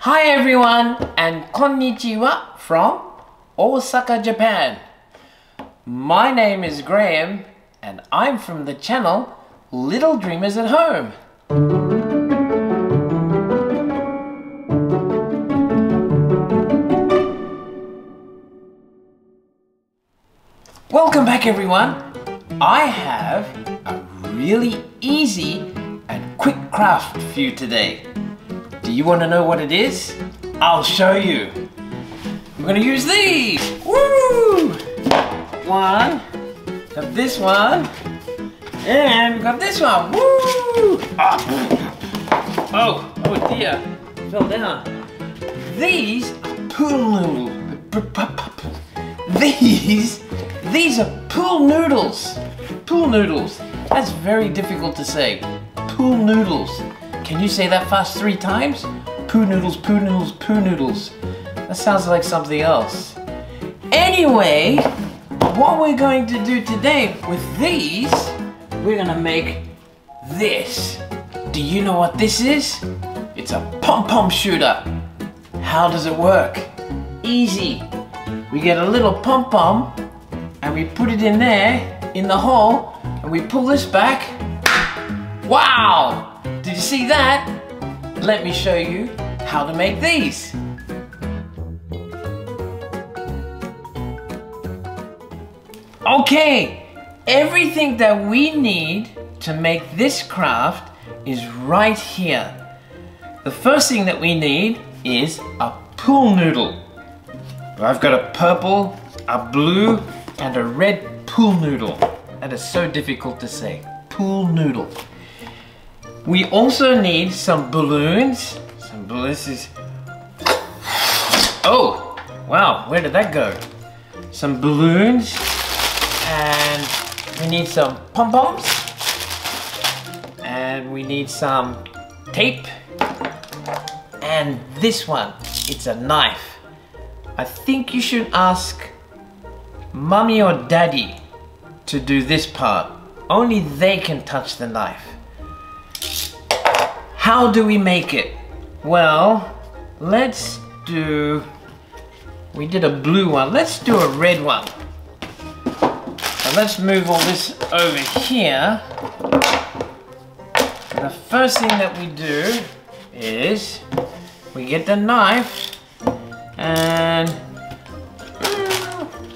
Hi everyone, and konnichiwa from Osaka, Japan. My name is Graham, and I'm from the channel Little Dreamers at Home. Welcome back everyone. I have a really easy and quick craft for you today. Do you want to know what it is? I'll show you. I'm going to use these. Woo! One. Got this one. And got this one. Woo! Oh dear. Fell down. These are pool noodles. These are pool noodles. Pool noodles. That's very difficult to say. Pool noodles. Can you say that fast 3 times? Poo noodles, poo noodles, poo noodles. That sounds like something else. Anyway, what we're going to do today with these, we're gonna make this. Do you know what this is? It's a pom-pom shooter. How does it work? Easy. We get a little pom-pom and we put it in there, in the hole, and we pull this back. Wow! Did you see that? Let me show you how to make these. Okay, everything that we need to make this craft is right here. The first thing that we need is a pool noodle. I've got a purple, a blue, and a red pool noodle. That is so difficult to say. Pool noodle. We also need some balloons. Oh, wow, where did that go? Some balloons, and we need some pom-poms, and we need some tape, and this one, it's a knife. I think you should ask Mommy or Daddy to do this part. Only they can touch the knife. How do we make it? Well, we did a blue one. Let's do a red one. So let's move all this over here. And the first thing that we do is we get the knife and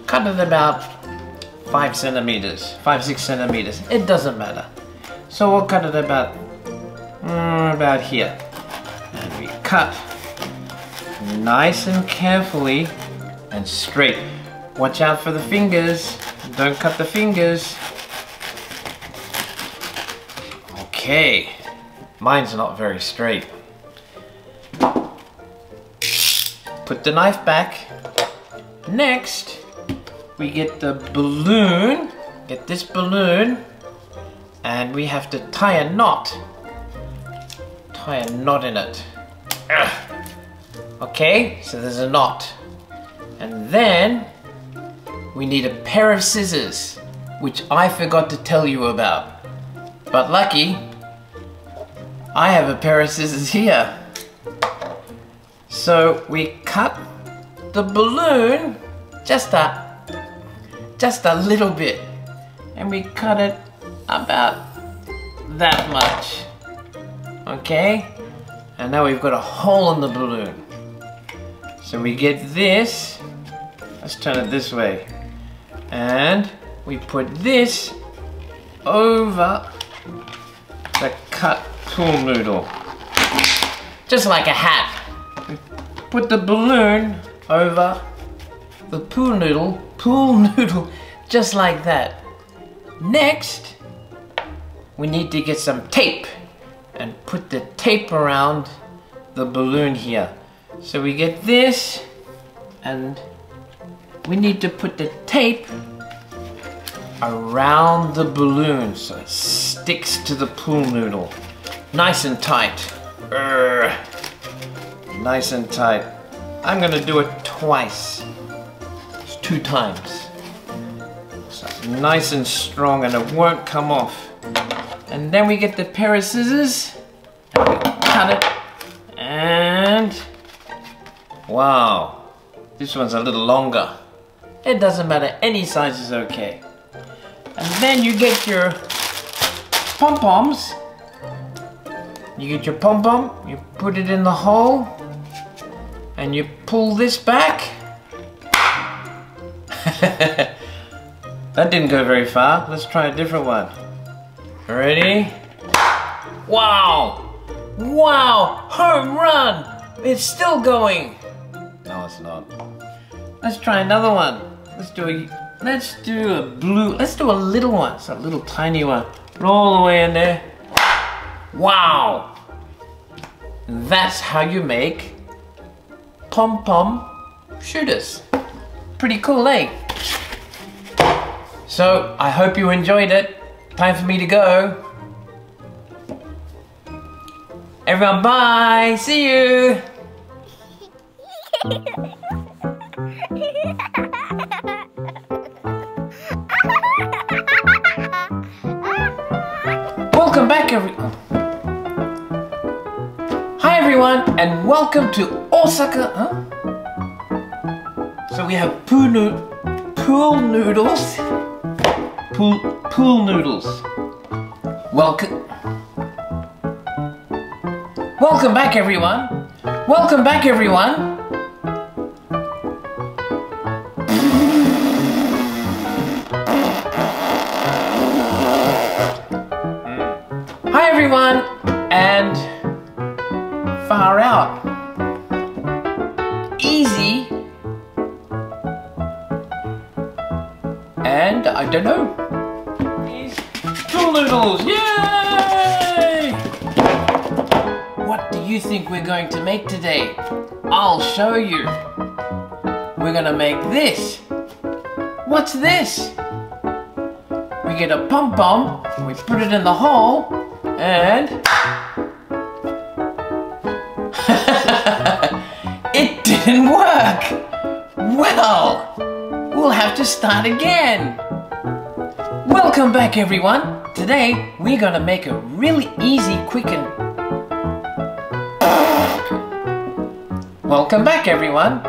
cut it about 5 centimeters, 5-6 centimeters. It doesn't matter. So we'll cut it about here. And we cut nice and carefully and straight. Watch out for the fingers. Don't cut the fingers. Okay. Mine's not very straight. Put the knife back. Next, we get the balloon. Get this balloon. And we have to tie a knot. Tie a knot in it. Okay, so there's a knot. And then we need a pair of scissors, which I forgot to tell you about. But lucky, I have a pair of scissors here. So we cut the balloon just a little bit. And we cut it about that much. Okay, and now we've got a hole in the balloon. So we get this, let's turn it this way, and we put this over the cut pool noodle, just like a hat. We put the balloon over the pool noodle, just like that. Next, we need to get some tape and put the tape around the balloon here. So we get this, and we need to put the tape around the balloon so it sticks to the pool noodle. Nice and tight. Nice and tight. I'm gonna do it twice. It's 2 times. So nice and strong and it won't come off. And then we get the pair of scissors and we cut it and Wow, this one's a little longer. It doesn't matter, any size is okay. And then you get your pom-poms. You get your pom-pom, you put it in the hole, and you pull this back. That didn't go very far. Let's try a different one. Ready? Wow! Wow! Home run! It's still going. No, it's not. Let's try another one. Let's do a little one. It's a little tiny one. Roll the way in there. Wow! That's how you make pom-pom shooters. Pretty cool, eh? So, I hope you enjoyed it. Time for me to go. Everyone, bye! See you! Welcome back, Hi everyone, and welcome to Osaka. So we have pool noodles. Pool noodles. Welcome back, everyone. Welcome back, everyone. Hi, everyone, and far out. Easy. And I don't know. These pool noodles, yay! What do you think we're going to make today? I'll show you. We're gonna make this. What's this? We get a pom-pom, we put it in the hole, and it didn't work. Well, we'll have to start again. Welcome back, everyone. Today we're gonna make a really easy, quick and welcome back, everyone.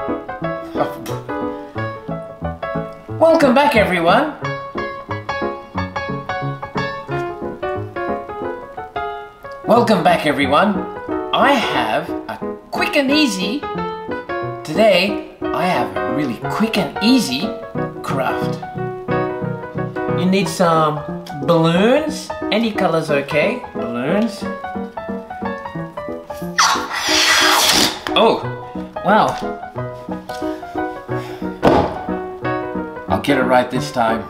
Welcome back, everyone. Welcome back, everyone. I have a quick and easy. Today, I have a really quick and easy craft. You need some balloons. Any color's okay. Balloons. Oh, wow. I'll get it right this time.